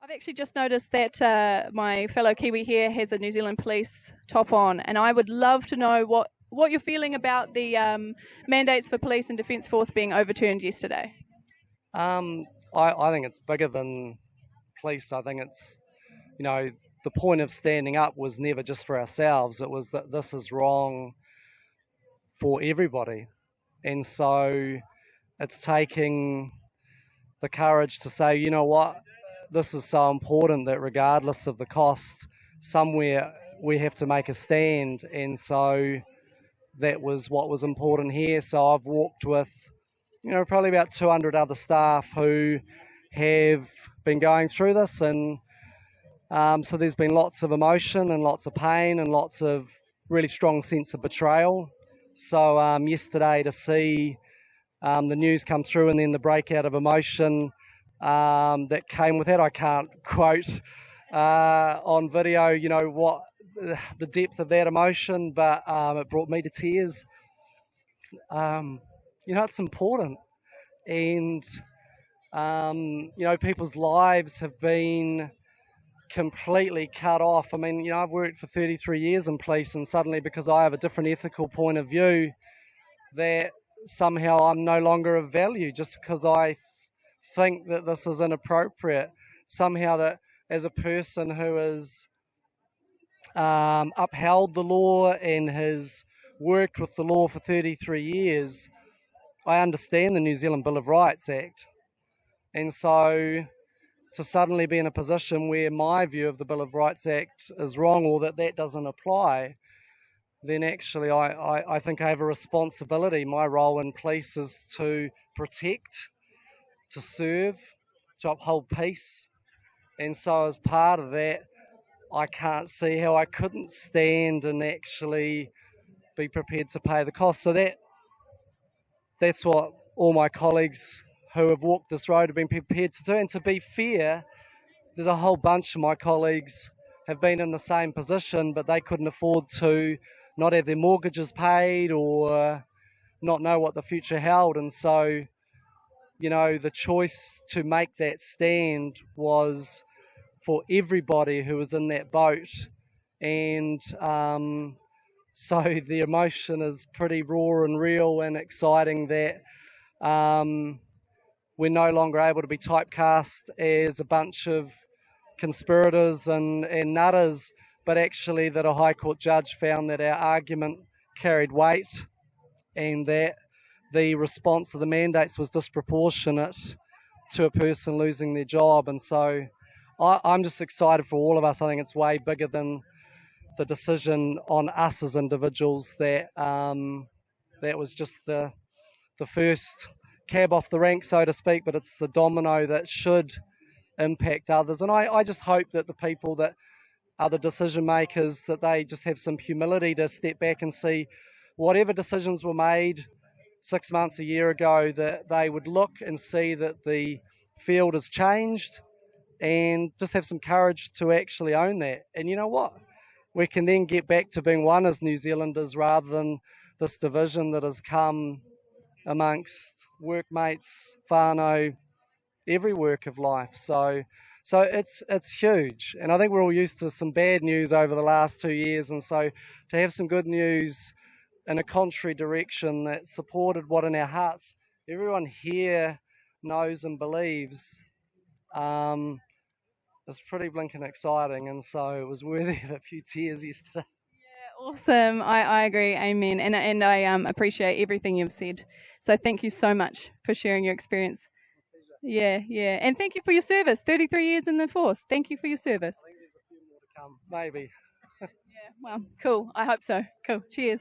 I've actually just noticed that my fellow Kiwi here has a New Zealand Police top on, and I would love to know what you're feeling about the mandates for police and defence force being overturned yesterday. I think it's bigger than police. I think it's, the point of standing up was never just for ourselves. It was that this is wrong for everybody. And so it's taking the courage to say, you know what, this is so important that regardless of the cost, somewhere we have to make a stand. And so that was what was important here. So I've walked with, probably about 200 other staff who have been going through this. And so there's been lots of emotion and lots of pain and lots of really strong sense of betrayal. So yesterday to see the news come through and then the breakout of emotion that came with that, I can't quote on video, what the depth of that emotion, but it brought me to tears. It's important. And, people's lives have been completely cut off. I mean, I've worked for 33 years in police, and suddenly because I have a different ethical point of view, that somehow I'm no longer of value just because I think that this is inappropriate. Somehow that as a person who has upheld the law and has worked with the law for 33 years, I understand the New Zealand Bill of Rights Act. And so to suddenly be in a position where my view of the Bill of Rights Act is wrong or that doesn't apply, then actually I think I have a responsibility. My role in police is to protect, to serve, to uphold peace. And so as part of that, I can't see how I couldn't stand and actually be prepared to pay the cost. So that's what all my colleagues who have walked this road have been prepared to do. And to be fair, there's a whole bunch of my colleagues have been in the same position, but they couldn't afford to not have their mortgages paid or not know what the future held. And so, the choice to make that stand was for everybody who was in that boat. And so the emotion is pretty raw and real and exciting that we're no longer able to be typecast as a bunch of conspirators and nutters, but actually that a High Court judge found that our argument carried weight and that the response of the mandates was disproportionate to a person losing their job. And so I'm just excited for all of us. I think it's way bigger than the decision on us as individuals. That was just the first cab off the rank, so to speak, but it's the domino that should impact others. And I just hope that the people that are the decision makers, that they just have some humility to step back and see whatever decisions were made 6 months, a year ago, that they would look and see that the field has changed and just have some courage to actually own that. And you know what? We can then get back to being one as New Zealanders rather than this division that has come amongst workmates, whānau, every work of life. So it's huge. And I think we're all used to some bad news over the last 2 years. And so to have some good news in a contrary direction that supported what in our hearts everyone here knows and believes is pretty blinking exciting. And so it was worthy of a few tears yesterday. Yeah, awesome. I agree. Amen. And I appreciate everything you've said. So thank you so much for sharing your experience. Yeah. And thank you for your service. 33 years in the force. Thank you for your service. I think there's a few more to come, maybe. Yeah, well, cool. I hope so. Cool. Cheers.